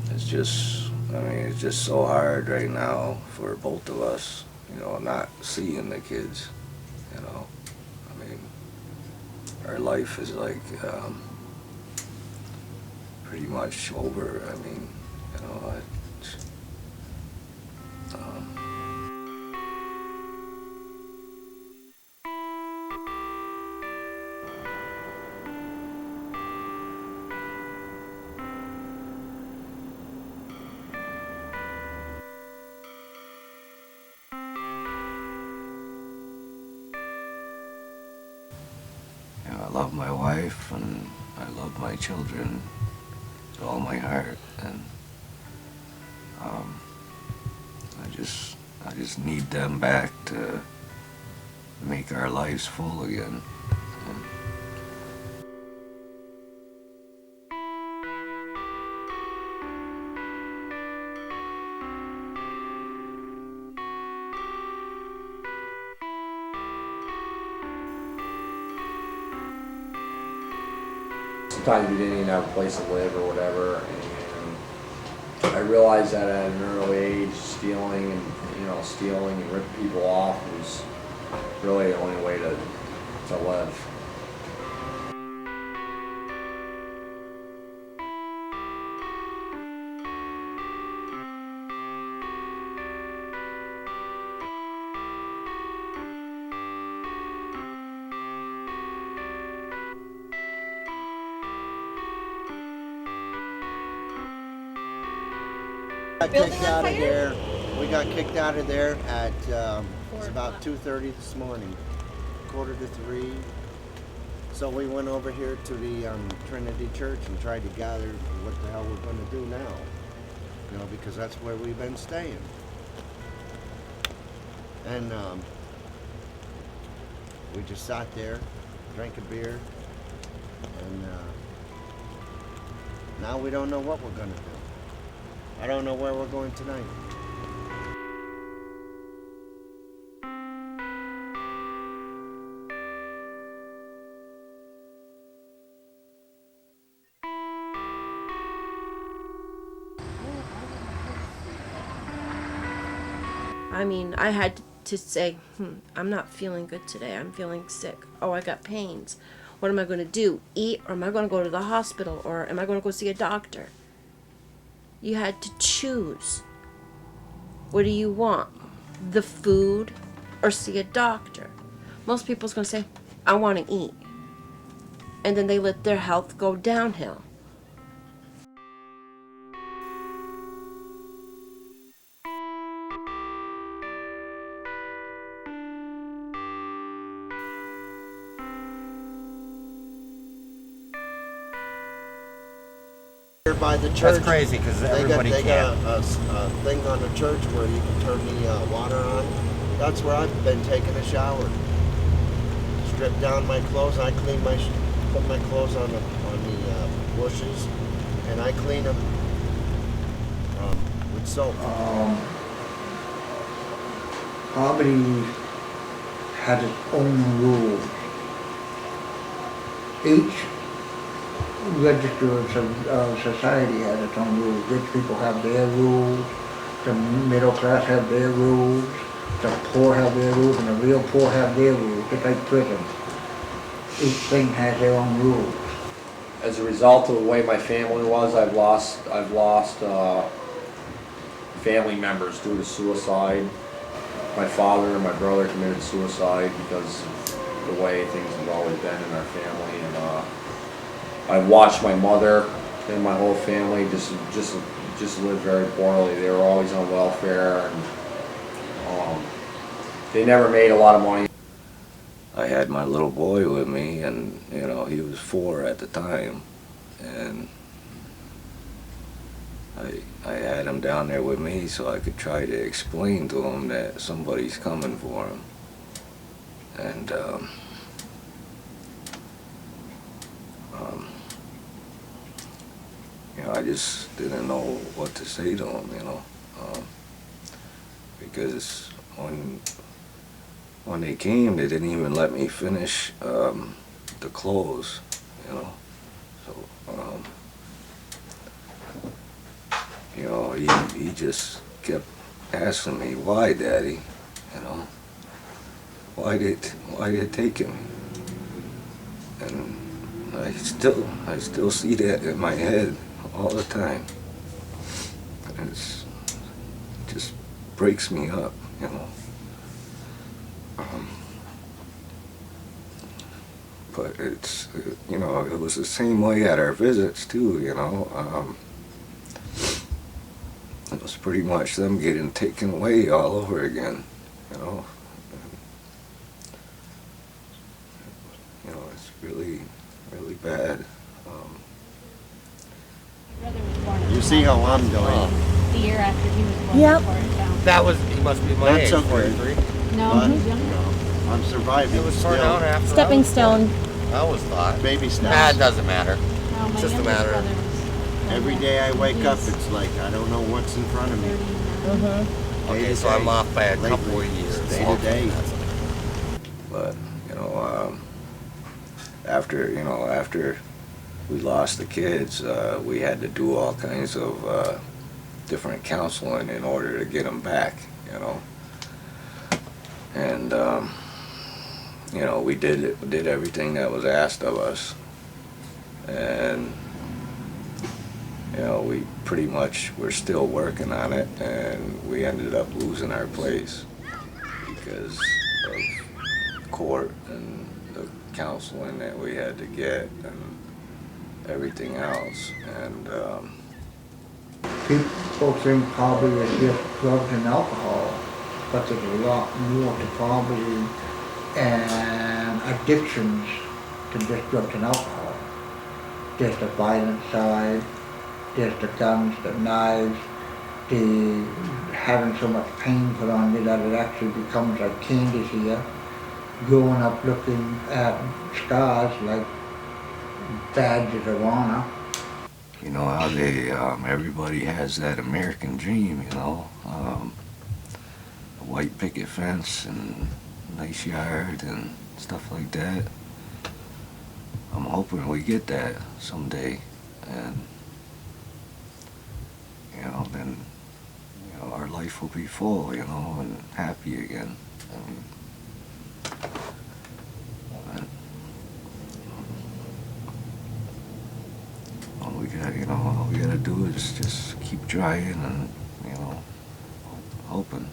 It's just, I mean, it's just so hard right now for both of us, you know, not seeing the kids, you know. I mean, our life is like pretty much over. I mean, you know, you know, I love my wife and I love my children with all my heart, and um, I just need them back to make our lives full again. And sometimes we didn't even have a place to live or whatever, and I realized that at an early age, stealing and ripping people off was really the only way to live. We got kicked out of there at it's about 2:30 this morning, 2:45. So we went over here to the Trinity Church and tried to gather what the hell we're going to do now. You know, because that's where we've been staying. And we just sat there, drank a beer, and now we don't know what we're going to do. I don't know where we're going tonight. I mean, I had to say, I'm not feeling good today. I'm feeling sick. Oh, I got pains. What am I going to do? Eat, or am I going to go to the hospital, or am I going to go see a doctor? You had to choose. What do you want? The food or see a doctor? Most people's going to say, I want to eat. And then they let their health go downhill. By the church. That's crazy because everybody they can't. got a thing on the church where you can turn the water on. That's where I've been taking a shower. Strip down my clothes. I clean put my clothes on the bushes, and I clean them with soap. Poverty has its own rules. Each register of society has its own rules. Rich people have their rules, the middle class have their rules, the poor have their rules, and the real poor have their rules, just like prison. Each thing has their own rules. As a result of the way my family was, I've lost family members due to suicide. My father and my brother committed suicide because of the way things have always been in our family, and I watched my mother and my whole family just live very poorly. They were always on welfare, and they never made a lot of money. I had my little boy with me, and you know, he was 4 at the time, and I had him down there with me so I could try to explain to him that somebody's coming for him. And you know, I just didn't know what to say to him, you know, because when they came, they didn't even let me finish the clothes, you know. So you know, he just kept asking me, "Why, Daddy?" You know, why did it take him? And I still see that in my head all the time. And it just breaks me up, you know. But it's, you know, it was the same way at our visits too, you know. It was pretty much them getting taken away all over again, you know. You know, it's really, really bad. You see how I'm doing. The year after he was born. Yep. Tore it down. That was, he must be my Not age, so good. 43. No, But, he's younger. you know, I'm surviving It was torn still. down after. Stepping stone. I always thought. Baby Nah, steps. it doesn't matter. No, my Just a youngest matter of- brother was Every day I wake up, it's like I don't know what's in front of me. Day Okay, to so I'm day. off by a Lately, couple of years. day to Okay, day. that's- But, you know, after we lost the kids, we had to do all kinds of different counseling in order to get them back, you know. And, you know, we did everything that was asked of us. And, you know, we pretty much were still working on it, and we ended up losing our place because of court and the counseling that we had to get and everything else. And People think probably it's just drugs and alcohol, but there's a lot more to poverty and addictions to just drugs and alcohol. There's the violent side, there's the guns, the knives, the having so much pain put on you that it actually becomes like candy here. Growing up looking at scars like badges of honor. you know how they everybody has that American dream, you know, a white picket fence and nice yard and stuff like that. I'm hoping we get that someday, and you know, then you know our life will be full, you know, and happy again. I mean, all we gotta do is just keep trying and, you know, hoping.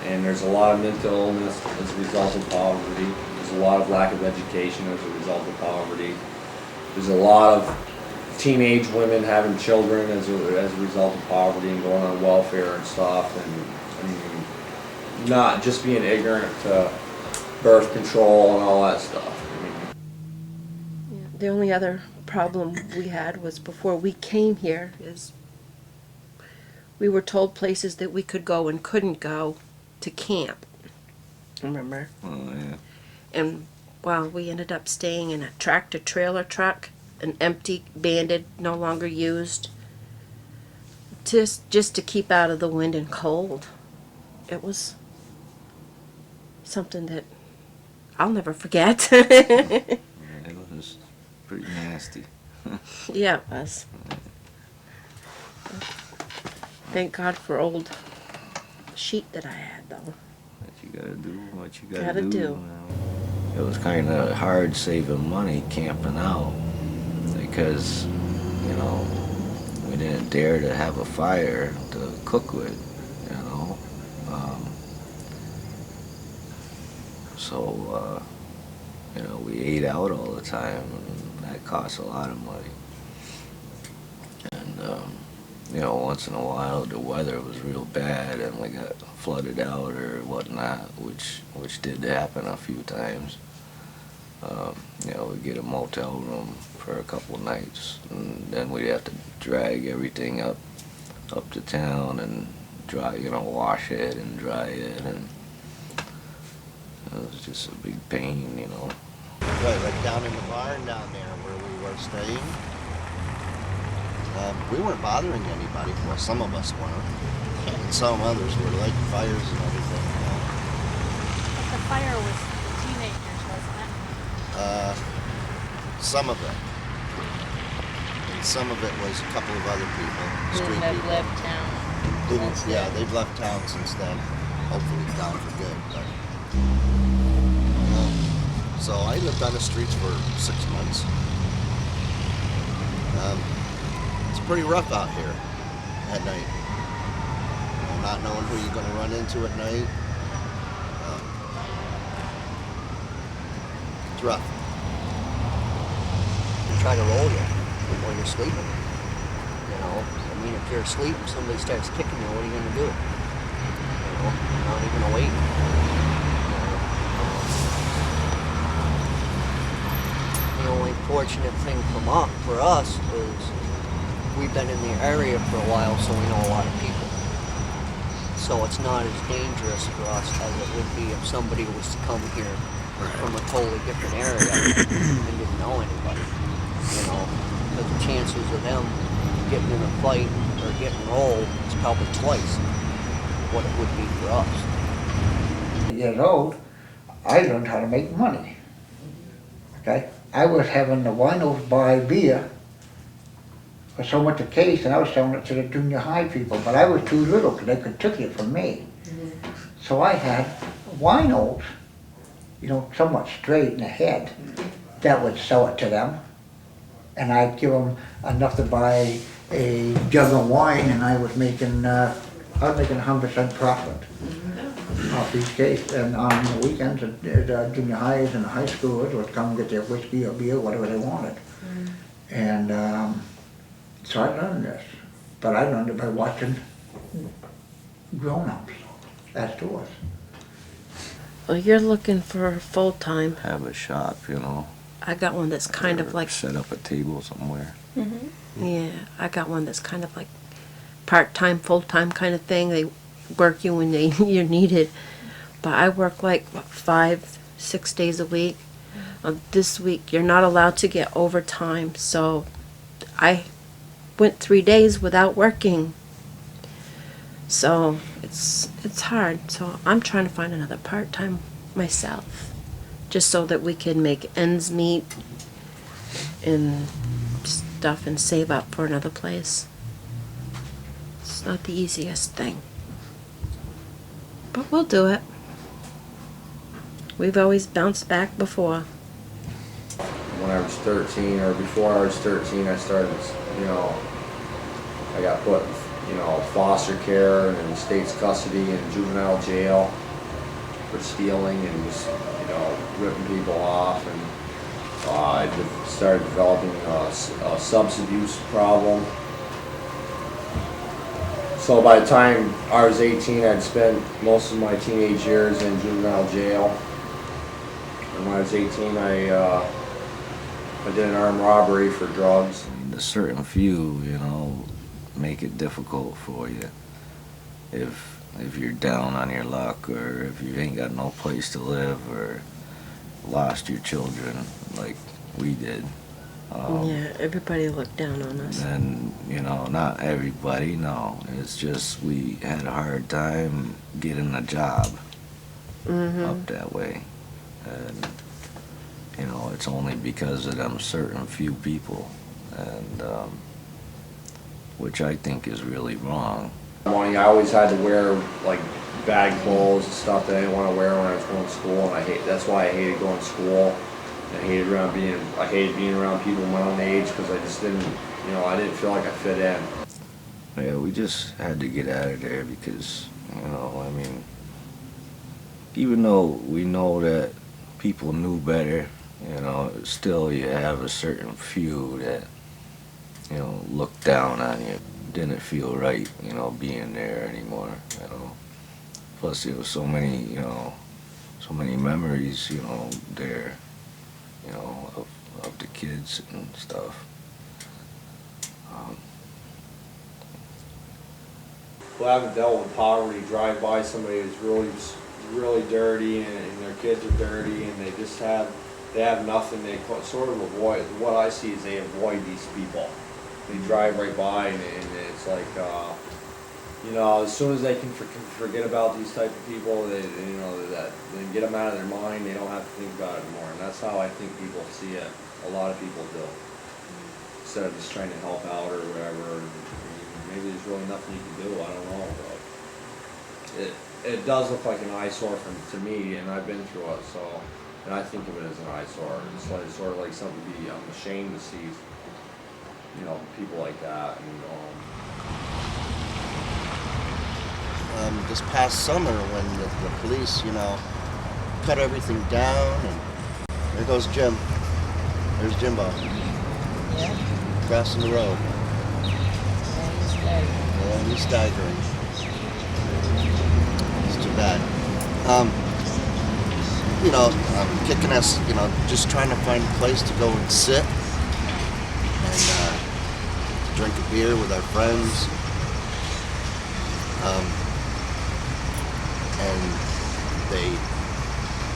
And there's a lot of mental illness as a result of poverty. There's a lot of lack of education as a result of poverty. There's a lot of teenage women having children as a result of poverty and going on welfare and stuff. And I mean, not just being ignorant to birth control and all that stuff. I mean, Yeah, the only other problem we had was before we came here is we were told places that we could go and couldn't go to camp. Remember? Oh yeah. And well, we ended up staying in a tractor trailer truck, an empty, banded, no longer used, just to keep out of the wind and cold. It was something that I'll never forget. Yeah, it was pretty nasty. Yeah, it was. Thank God for old sheet that I had, though. What you gotta do, what you Gotta do. You know. It was kind of hard saving money camping out because, you know, we didn't dare to have a fire to cook with, you know. So, you know, we ate out all the time, and that cost a lot of money. And, you know, once in a while the weather was real bad and we got flooded out or whatnot, which did happen a few times. You know, we'd get a motel room for a couple nights, and then we'd have to drag everything up to town and dry, wash it and dry it, and it was just a big pain, Right, like down in the barn down there where we were staying. We weren't bothering anybody. Well, some of us weren't. And some others were lighting fires and everything. But the fire was the teenagers, wasn't it? Some of it. And some of it was a couple of other people, street Who people. left town. Yeah, they've left town since then. Hopefully gone for good. But, so I lived on the streets for 6 months. It's pretty rough out here at night. Not knowing who you're going to run into at night. It's rough. They try to roll you while you're sleeping. I mean, if you're asleep and somebody starts kicking you, what are you going to do? You're not even awake. The only fortunate thing for us is we've been in the area for a while, so we know a lot of people. So it's not as dangerous for us as it would be if somebody was to come here from a totally different area and didn't know anybody. Because the chances of them getting in a fight or getting rolled is probably twice what it would be for us. Years old, I learned how to make money. Okay? I was having the winos buy beer for so much a case, and I was selling it to the junior high people, but I was too little because they could took it from me. So I had winos, somewhat straight in the head, that would sell it to them. And I'd give them enough to buy a jug of wine, and I was making 100% profit off each case. And on the weekends, the junior highs and the high schoolers would come get their whiskey or beer, whatever they wanted. And so I learned this, but I learned it by watching grown-ups as to us. Well, you're looking for full-time. have a shop, I got one that's kind of or like, set up a table somewhere. yeah, I got one that's kind of like part-time, full-time kind of thing. They work you when you're needed. But I work like, 5-6 days a week. This week, you're not allowed to get overtime, so I went 3 days without working. So it's hard. So I'm trying to find another part-time myself, just so that we can make ends meet and stuff and save up for another place. It's not the easiest thing, but we'll do it. We've always bounced back before. When I was 13, or before I was 13, I started, I got put, foster care and in state's custody and juvenile jail for stealing and just, ripping people off. And I started developing a substance abuse problem. So by the time I was 18, I'd spent most of my teenage years in juvenile jail. And when I was 18, I did an armed robbery for drugs. A certain few, make it difficult for you if you're down on your luck, or if you ain't got no place to live, or lost your children like we did. Yeah, everybody looked down on us. And, not everybody, no. It's just we had a hard time getting a job up that way. And, it's only because of them certain few people, and which I think is really wrong. I always had to wear like bag clothes and stuff that I didn't want to wear when I was going to school, and that's why I hated going to school. I hated being around people my own age, because I just didn't, I didn't feel like I fit in. Yeah, we just had to get out of there because, even though we know that people knew better, still you have a certain few that, looked down on you. Didn't feel right, being there anymore, Plus there was so many memories, there, of the kids and stuff. who haven't dealt with poverty drive by somebody who's really dirty and their kids are dirty and they have nothing. They sort of avoid, what I see is they avoid these people. They drive right by and it's like, you know, as soon as they can forget about these type of people, they get them out of their mind. They don't have to think about it anymore, and that's how I think people see it. A lot of people do. Instead of just trying to help out or whatever. Maybe there's really nothing you can do. I don't know, but it does look like an eyesore to me, and I've been through it. So, and I think of it as an eyesore. It's like sort of like something I'm ashamed to see. You know, people like that. This past summer when the police, you know, cut everything down, and there goes Jim. There's Jimbo. Yeah. Crossing the road. Yeah, He's staggering. It's too bad. You know, kicking us, you know, just trying to find a place to go and sit and drink a beer with our friends. And they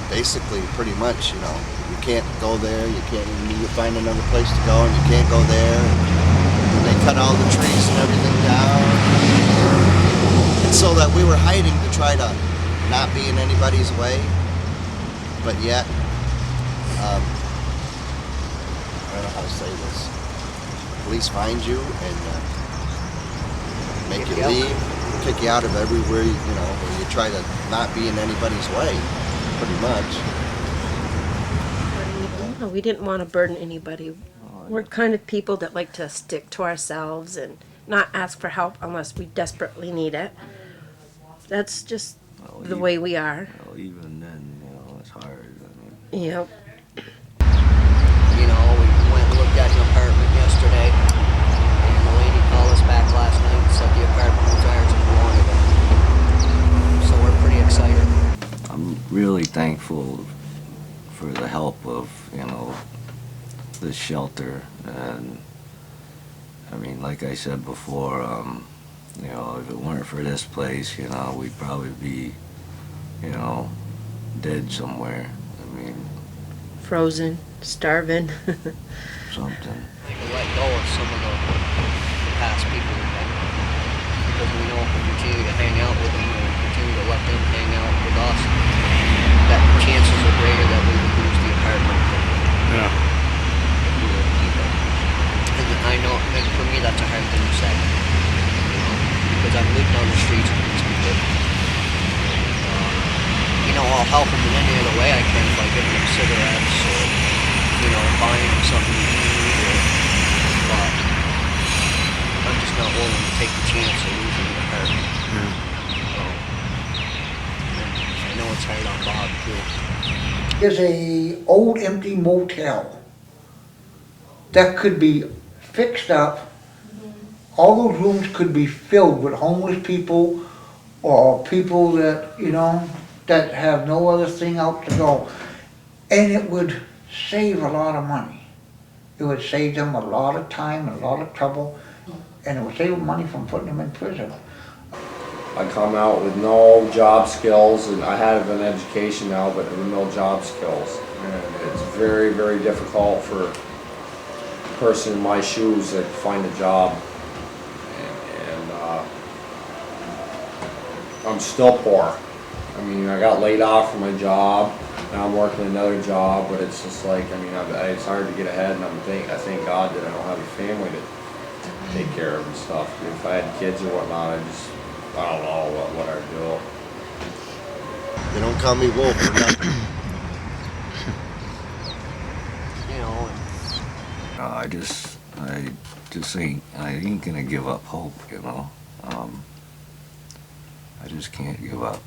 basically pretty much, you know, you can't go there, you find another place to go and you can't go there. And they cut all the trees and everything down. And so that we were hiding to try to not be in anybody's way. But yet, I don't know how to say this. Police find you and make you leave, kick you out of everywhere, you know, where you try to not be in anybody's way, pretty much. No, we didn't want to burden anybody. We're kind of people that like to stick to ourselves and not ask for help unless we desperately need it. That's just the way we are. Well, even then, you know, it's hard. I mean, Yep. You know, we went and looked at an apartment yesterday, and the lady called us back last night and said the apartment was ours if we wanted it. So we're pretty excited. I'm really thankful for the help of, you know, this shelter. And I mean, like I said before, you know, if it weren't for this place, you know, we'd probably be, you know, dead somewhere. I mean, Frozen, starving. something. We can let go of some of the past people we've had. Because we know if we continue to hang out with them and continue to let them hang out with us, that chances are greater that we would lose the apartment. Yeah. If we were to keep it. And I know, and for me that's a hard thing to say. You know, because I've lived on the streets with these people. You know, I'll help them in any other way I can by giving them cigarettes or, you know, buying them something to eat or, but I'm just not willing to take the chance of losing the apartment. So, and I know it's hard on Bob too. There's a old empty motel that could be fixed up. All those rooms could be filled with homeless people or people that, you know, that have no other thing out to go. And it would save a lot of money. It would save them a lot of time, a lot of trouble, and it would save them money from putting them in prison. I come out with no job skills, and I have an education now, but with no job skills. And it's very, very difficult for a person in my shoes to find a job. And I'm still poor. I mean, I got laid off from my job. Now I'm working another job, but it's just like, I mean, it's hard to get ahead, and I thank God that I don't have a family to take care of and stuff. If I had kids or whatnot, I don't know what I'd do. They don't call me Wolf or nothing. You know, I just ain't gonna give up hope, you know. I just can't give up.